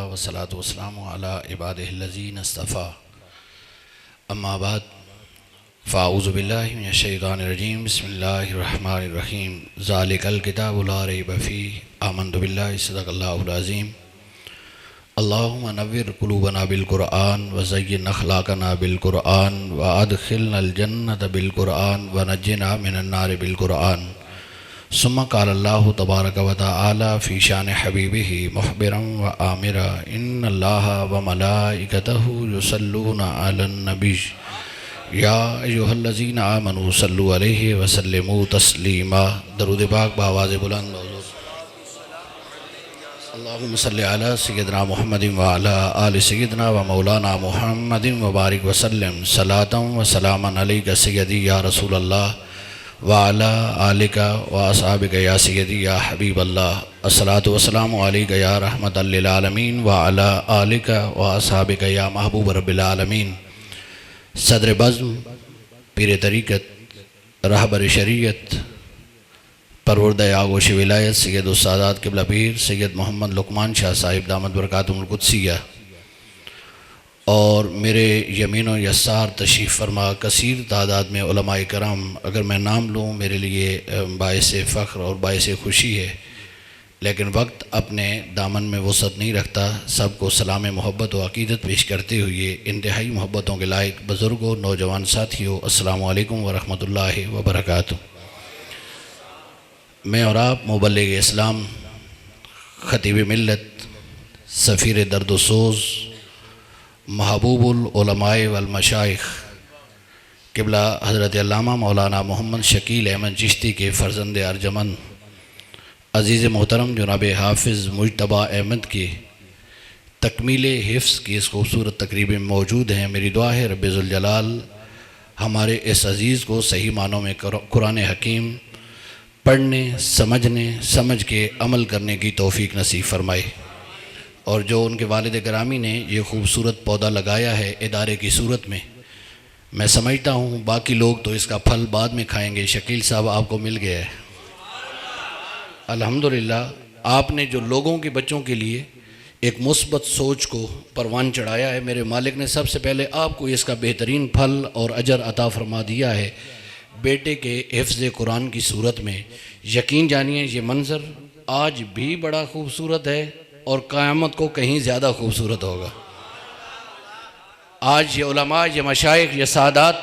वस्सलातु वस्सलामु अला इबादिहिल्लज़ीना इस्तफ़ा अम्मा बाद फ़ाऊज़ु बिल्लाहि मिनश्शैतानिर्रजीम बिस्मिल्लाहिर्रहमानिर्रहीम ज़ालिकल किताबु ला रैब फ़ीह आमन्तु बिल्लाहि सदक़ल्लाहुल अज़ीम अल्लाहुम्मा नव्विर क़ुलूबना बिल क़ुरआन व ज़य्यिन अख़लाक़ना बिल क़ुरआन व अदख़िलनल जन्नत बिल क़ुरआन व नज्जिना मिनन नार बिल क़ुरआन। सुम्मा क़ाल अल्लाहु तबारक व तआला फ़ी शान हबीबिही मुख़बिरन व आमिरा इन्नल्लाहा व मलाइकतहु युसल्लूना अलन नबी या अय्युहल्लज़ीना आमनू सल्लु अलैहि व सल्लिमू तस्लीमा। दरूद पाक बआवाज़ बुलंद अल्लाहुम्मा सल्लि अला सय्यिदना मुहम्मदिन व अला आलि सय्यिदना व मौलाना मुहम्मदिन व बारिक व सल्लिम सलातन व सलामन अलैका सय्यदी या रसूल अल्लाह व अला आलिका व असहाबिका या सय्यदी या हबीब अल्लाह। अस्सलातु वस्सलामु अलैका या रहमतल लिल आलमीन व अला आलिका व असहाबिका या महबूब रब्बिल आलमीन। सदर बज़्म पीर तरीक़त रहबर शरीयत परवरदा आगोश विलायत सैयद उस्तादात क़िबला पीर सैयद मोहम्मद लुक़मान शाह साहिब दामद बरकातुहुल क़ुद्सिया और मेरे यमीन व यसार तशरीफ़ फरमा कसीर तादाद में उलमाए कराम, अगर मैं नाम लूँ मेरे लिए बाइस फ़ख्र और बाइस खुशी है, लेकिन वक्त अपने दामन में वसअत नहीं रखता। सबको सलाम मोहब्बत व अक़ीदत पेश करते हुए इंतहाई मोहब्बतों के लायक बुज़ुर्गों नौजवान साथियों अस्सलामु अलैकुम व रहमतुल्लाहि व बरकातुहू। मैं और आप मुबल्लिग़ इस्लाम ख़तीब मिल्लत सफ़ीर दर्द सोज़ महबूबुल उलमाए वल मशाइख़ क़िबला हज़रत अल्लामा मौलाना मोहम्मद शकील अहमद चिश्ती के फ़र्ज़ंद अर्जमन अज़ीज़ मोहतरम जनाब हाफ़िज़ मुज्तबा अहमद के तकमीले हिफ्ज़ की इस खूबसूरत तकरीब में मौजूद हैं। मेरी दुआ है रब्बे ज़ुल जलाल हमारे इस अज़ीज़ को सही मानों में कुरान हकीम पढ़ने समझने समझ के अमल करने की तौफ़ीक नसीब फ़रमाए। और जो उनके वालिद गिरामी ने ये खूबसूरत पौधा लगाया है इदारे की सूरत में, मैं समझता हूँ बाकी लोग तो इसका फल बाद में खाएंगे। शकील साहब आपको मिल गया है अल्हम्दुलिल्लाह। आपने जो लोगों के बच्चों के लिए एक मुस्बत सोच को परवान चढ़ाया है, मेरे मालिक ने सबसे पहले आपको इसका बेहतरीन फल और अजर अता फ़रमा दिया है बेटे के हिफ्ज़ कुरान की सूरत में। यकीन जानिए ये मंज़र आज भी बड़ा खूबसूरत है और क़यामत को कहीं ज़्यादा खूबसूरत होगा। आज ये उलमा ये मशाइख़ ये सादात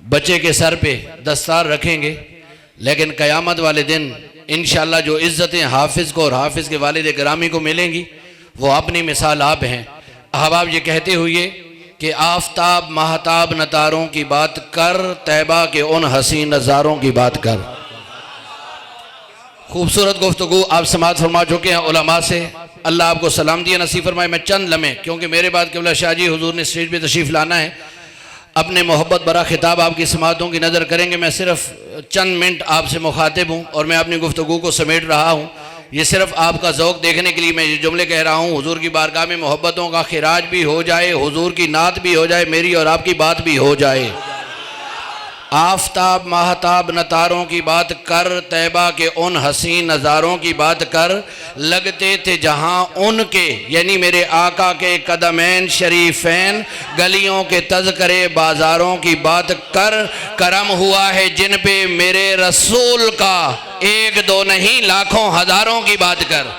बच्चे के सर पे दस्तार रखेंगे, लेकिन क़यामत वाले दिन इंशाअल्लाह जो इज़्ज़तें हाफिज़ को और हाफिज़ के वालिद गिरामी को मिलेंगी वो अपनी मिसाल आप हैं। अहबाब ये कहते हुए कि आफ़ताब महताब नतारों की बात कर, तैबा के उन हसीन नज़ारों की बात कर। खूबसूरत गुफ्तगू आप समाअत फरमा चुके हैं उलमा से, अल्लाह आपको सलाम दिया नसीब फरमाए। मैं चंद लम्हे, क्योंकि मेरे बाद क़िबला शाह जी हुजूर ने स्टेज पे तशरीफ़ लाना है, अपने मोहब्बत भरा खिताब आपकी समाअतों की नज़र करेंगे। मैं सिर्फ चंद मिनट आपसे मुखातिब हूँ और मैं अपनी गुफ्तगू को समेट रहा हूँ। ये सिर्फ आपका ज़ौक़ देखने के लिए मैं ये जुमले कह रहा हूँ। हुजूर की बारगाह में मोहब्बतों का खिराज भी हो जाए, हुजूर की नात भी हो जाए, मेरी और आपकी बात भी हो जाए। आफ़ताब महताब नतारों की बात कर, तैबा के उन हसीन नज़ारों की बात कर, लगते थे जहाँ उनके यानी मेरे आका के कदमैन शरीफैन, गलियों के तज़करे बाज़ारों की बात कर। करम हुआ है जिन पे मेरे रसूल का, एक दो नहीं लाखों हज़ारों की बात कर।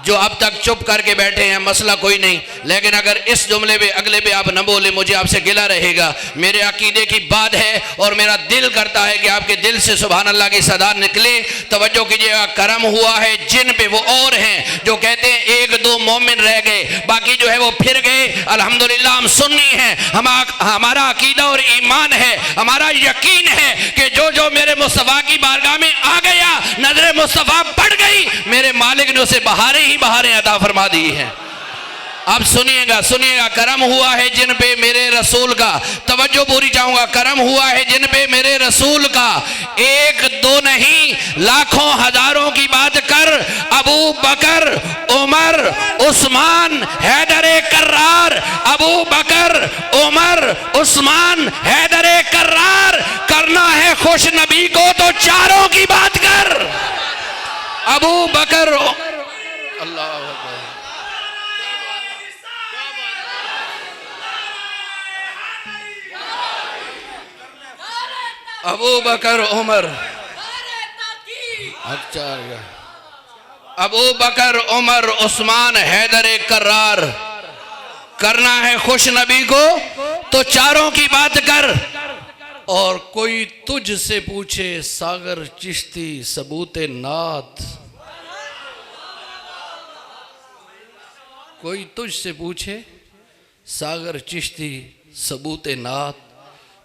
जो अब तक चुप करके बैठे हैं मसला कोई नहीं, लेकिन अगर इस जुमले पे अगले पे आप न बोले मुझे आपसे गिला रहेगा। मेरे अकीदे की बात है और मेरा दिल करता है कि आपके दिल से सुभान अल्लाह की सदा निकले। तवज्जो कीजिएगा, करम हुआ है जिन पे, वो और हैं जो कहते हैं एक दो मोमिन रह गए बाकी जो है वो फिर गए। अल्हम्दुलिल्लाह हम सुन्नी हैं, हमारा अकीदा और ईमान है, हमारा यकीन है कि जो जो मेरे मुस्तफ़ा की बारगाह में आ गया नजर मुस्तफ़ा बढ़ गई, मेरे मालिक ने उसे बहारें बहारें अता फरमा दी है। अब सुनिएगा सुनिएगा, करम हुआ है जिन पे मेरे रसूल का, तवज्जो पूरी चाहूंगा, करम हुआ है जिन पे मेरे रसूल का, एक दो नहीं लाखों हजारों की बात कर। अबू बकर उमर उस्मान हैदर कर्रार, अबू बकर उमर उस्मान हैदर कर्रार, करना है खुश नबी को तो चारों की बात कर। अबू बकर अल्लाह अबू बकर उमर, अच्छा अबू बकर उमर उस्मान हैदर करार। करना है खुश नबी को तो चारों की बात कर। और कोई तुझ से पूछे सागर चिश्ती सबूते नात, कोई तुझ से पूछे सागर चिश्ती सबूते नात,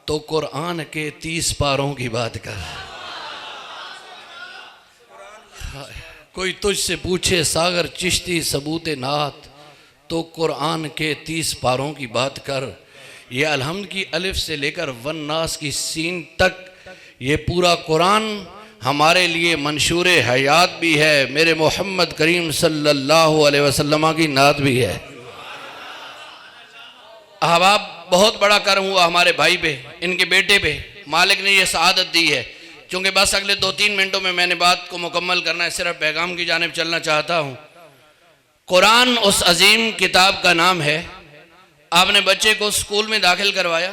तो कुरान के 30 पारों की बात कर। कोई तुझसे पूछे सागर चिश्ती सबूते नात, तो कुरान के 30 पारों की बात कर। ये अलहम्द की अलिफ से लेकर वन्नास की सीन तक ये पूरा कुरान हमारे लिए मंशूर हयात भी है, मेरे मोहम्मद करीम सल्लल्लाहु अलैहि वसल्लम की नात भी है। अहबाब, बहुत बड़ा कर्म हुआ हमारे भाई पे, इनके बेटे पे। मालिक ने ये सआदत दी है। चूँकि बस अगले 2-3 मिनटों में मैंने बात को मुकम्मल करना है, सिर्फ पैगाम की जानिब चलना चाहता हूँ। कुरान उस अजीम किताब का नाम है। आपने बच्चे को स्कूल में दाखिल करवाया,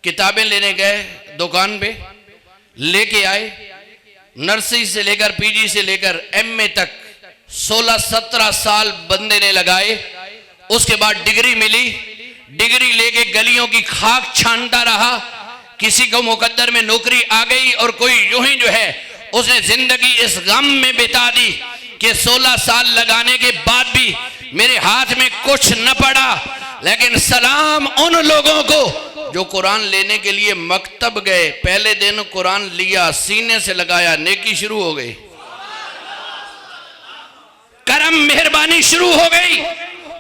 किताबें लेने गए दुकान पे, लेके आए, नर्सरी से लेकर पीजी से लेकर एमए तक 16-17 साल बंदे ने लगाए। उसके बाद डिग्री मिली, डिग्री लेके गलियों की खाक छानता रहा। किसी को मुकद्दर में नौकरी आ गई और कोई यूं ही जो है उसने जिंदगी इस गम में बिता दी कि 16 साल लगाने के बाद भी मेरे हाथ में कुछ न पड़ा। लेकिन सलाम उन लोगों को जो कुरान लेने के लिए मकतब गए, पहले दिन कुरान लिया, सीने से लगाया, नेकी शुरू हो गई, करम मेहरबानी शुरू हो गई।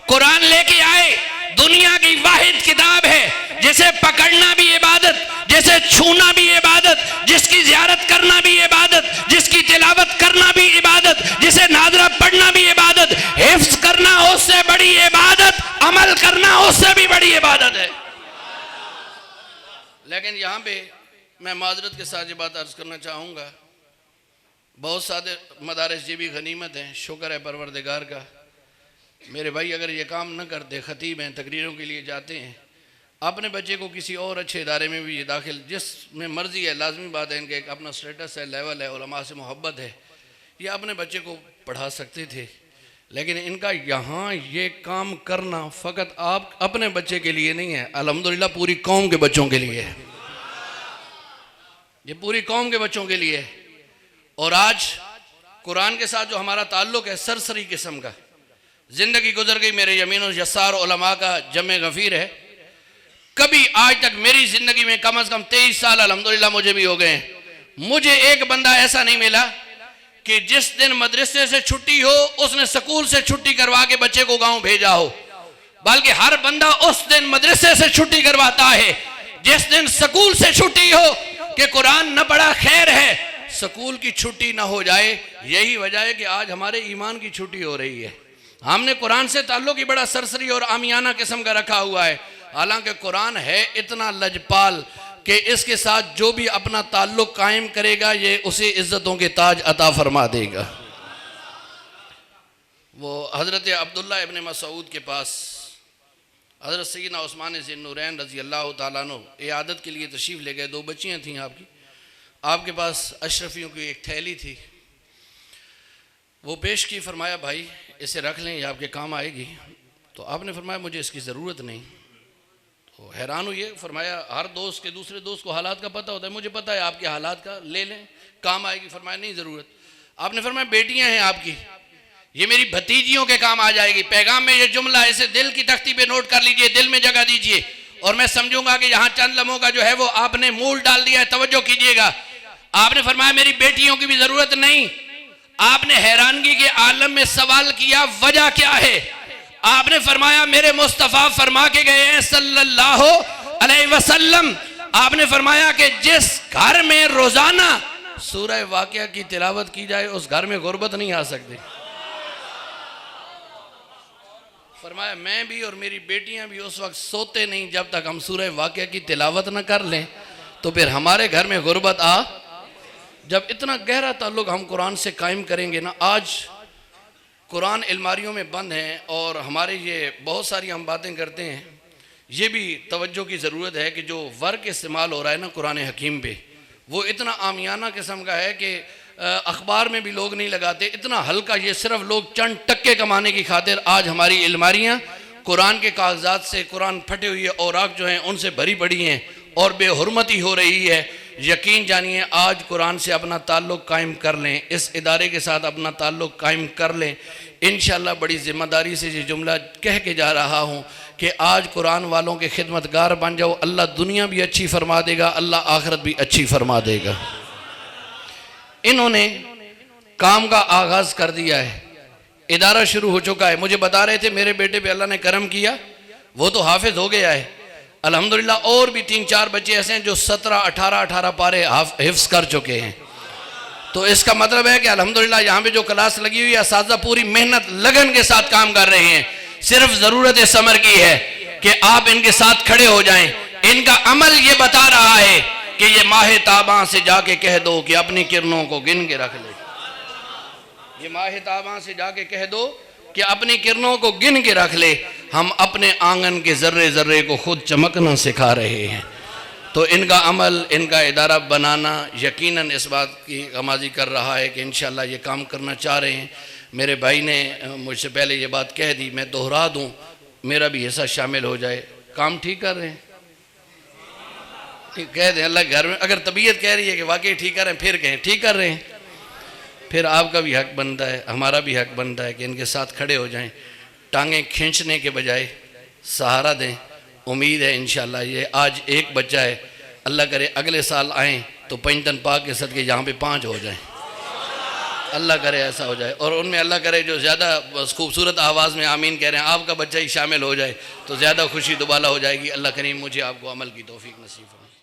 कुरान लेके आए, दुनिया की वाहिद किताब है जिसे पकड़ना भी इबादत, जिसे छूना भी इबादत, जिसकी ज़ियारत करना भी इबादत, जिसकी तिलावत करना भी इबादत, जिसे नादरा पढ़ना भी इबादत, हिफ्ज करना उससे बड़ी इबादत, अमल करना उससे भी बड़ी इबादत है। लेकिन यहाँ पे मैं माजरत के साथ ये बात अर्ज करना चाहूँगा, बहुत सारे मदारिस ये भी गनीमत हैं, शुक्र है परवरदिगार का। मेरे भाई अगर ये काम न करते, ख़तीब हैं, तकरीरों के लिए जाते हैं, अपने बच्चे को किसी और अच्छे इदारे में भी ये दाखिल, जिसमें मर्ज़ी है, लाजमी बात है, इनके अपना स्टेटस है, लेवल है, उलमा से मोहब्बत है, ये अपने बच्चे को पढ़ा सकते थे। लेकिन इनका यहाँ ये काम करना फ़कत आप अपने बच्चे के लिए नहीं है, अल्हम्दुलिल्लाह पूरी कौम के बच्चों के लिए है, ये पूरी कौम के बच्चों के लिए है। और आज कुरान के साथ जो हमारा ताल्लुक़ है सरसरी किस्म का, ज़िंदगी गुजर गई मेरे यमीन और यसार उलमा का जमे गफ़ीर है। कभी आज तक मेरी ज़िंदगी में कम से कम 23 साल अल्हम्दुलिल्लाह मुझे भी हो गए हैं, मुझे एक बंदा ऐसा नहीं मिला कि जिस दिन मदरसे से छुट्टी हो उसने स्कूल से छुट्टी करवा के बच्चे को गांव भेजा हो, बल्कि हर बंदा उस दिन मदरसे से छुट्टी करवाता है जिस दिन स्कूल से छुट्टी हो कि कुरान न पढ़ा खैर है, स्कूल की छुट्टी ना हो जाए। यही वजह है कि आज हमारे ईमान की छुट्टी हो रही है। हमने कुरान से ताल्लुक़ ही बड़ा सरसरी और आमियाना किस्म का रखा हुआ है, हालांकि कुरान है इतना लजपाल कि इसके साथ जो भी अपना ताल्लुक़ कायम करेगा ये उसे इज़्ज़तों के ताज अता फरमा देगा। वो हज़रत अब्दुल्ला इब्न मसूद के पास हज़रत सैयदना उस्मान ज़ुन्नूरैन रज़ी अल्लाह तआला अन्हु इयादत के लिए तशरीफ़ ले गए। 2 बच्चियाँ थीं आपके पास अशरफियों की एक थैली थी, वो पेश की, फरमाया भाई इसे रख लें, ये आपके काम आएगी। तो आपने फरमाया मुझे इसकी ज़रूरत नहीं। तो हैरान हुई, फरमाया हर दोस्त के दूसरे दोस्त को हालात का पता होता है, मुझे पता है आपके हालात का, ले लें काम आएगी। फरमाया नहीं ज़रूरत। आपने फरमाया बेटियां हैं आपकी, ये मेरी भतीजियों के काम आ जाएगी। पैगाम में ये जुमला इसे दिल की तख्ती पे नोट कर लीजिए, दिल में जगह दीजिए, और मैं समझूंगा कि यहाँ चंद लम्हों का जो है वो आपने मूल डाल दिया है, तवज्जो कीजिएगा। आपने फरमाया मेरी बेटियों की भी ज़रूरत नहीं। आपने हैरानगी के आलम में सवाल किया वजह क्या है? आपने फरमाया मेरे मुस्तफ़ा फरमा के गए हैं सल्लल्लाहु अलैहि वसल्लम, आपने फरमाया कि जिस घर में रोजाना सूरह वाक़िया की तिलावत की जाए उस घर में गुर्बत नहीं आ सकती। फरमाया मैं भी और मेरी बेटियां भी उस वक्त सोते नहीं जब तक हम सूरह वाक़िया की तिलावत न कर लें, तो फिर हमारे घर में गुर्बत आ। जब इतना गहरा ताल्लुक़ हम कुरान से कायम करेंगे ना, आज कुरान अलमारियों में बंद हैं और हमारे ये बहुत सारी हम बातें करते हैं, ये भी तवज्जो की ज़रूरत है कि जो वर्क इस्तेमाल हो रहा है ना कुरान हकीम पे, वो इतना आमियाना किस्म का है कि अखबार में भी लोग नहीं लगाते, इतना हल्का, ये सिर्फ लोग चंद टक्के कमाने की खातिर आज हमारी अलमारियाँ कुरान के कागजात से, कुरान फटे हुए औराक जो हैं उनसे भरी पड़ी हैं और बेहुरमती हो रही है। यकीन जानिए आज कुरान से अपना ताल्लुक़ कायम कर लें, इस इदारे के साथ अपना ताल्लुक़ कायम कर लें। इंशाअल्लाह बड़ी ज़िम्मेदारी से ये जुमला कह के जा रहा हूँ कि आज कुरान वालों के खिदमतगार बन जाओ, अल्लाह दुनिया भी अच्छी फरमा देगा, अल्लाह आखिरत भी अच्छी फरमा देगा। इन्होंने काम का आगाज़ कर दिया है, इदारा शुरू हो चुका है। मुझे बता रहे थे मेरे बेटे पे अल्लाह ने करम किया, वो तो हाफिज हो गया है अल्हम्दुलिल्लाह, और भी 3-4 बच्चे ऐसे हैं जो 17-18 पारे हिफ्स कर चुके हैं। तो इसका मतलब है कि अल्हम्दुलिल्लाह यहाँ पे जो क्लास लगी हुई है, असातिज़ा पूरी मेहनत लगन के साथ काम कर रहे हैं। सिर्फ ज़रूरत समर की है कि आप इनके साथ खड़े हो जाएं। इनका अमल ये बता रहा है कि ये माह ताबा से जाके कह दो कि अपनी किरणों को गिन के रख ले। ये माह ताबा से जाके कह दो कि अपनी किरणों को गिन के रख ले। हम अपने आंगन के ज़र्रे ज़र्रे को खुद चमकना सिखा रहे हैं। तो इनका अमल, इनका इदारा बनाना यकीनन इस बात की गमाज़ी कर रहा है कि इंशाअल्लाह ये काम करना चाह रहे हैं। मेरे भाई ने मुझसे पहले ये बात कह दी, मैं दोहरा दूँ, मेरा भी हिस्सा शामिल हो जाए। काम ठीक कर रहे हैं, कह दें अल्लाह घर में, अगर तबीयत कह रही है कि वाकई ठीक कर रहे हैं, फिर कहें ठीक कर रहे हैं। फिर आपका भी हक बनता है, हमारा भी हक बनता है कि इनके साथ खड़े हो जाएं, टांगें खींचने के बजाय सहारा दें। उम्मीद है इंशाअल्लाह ये आज एक बच्चा है, अल्लाह करे अगले साल आएँ तो पंजतन पाक के सदके यहाँ पे 5 हो जाएं, अल्लाह करे ऐसा हो जाए। और उनमें अल्लाह करे जो ज़्यादा खूबसूरत आवाज़ में आमीन कह रहे हैं, आपका बच्चा ही शामिल हो जाए तो ज़्यादा खुशी दुबाला हो जाएगी। अल्लाह करीम मुझे आपको अमल की तौफीक नसीब फरमाए।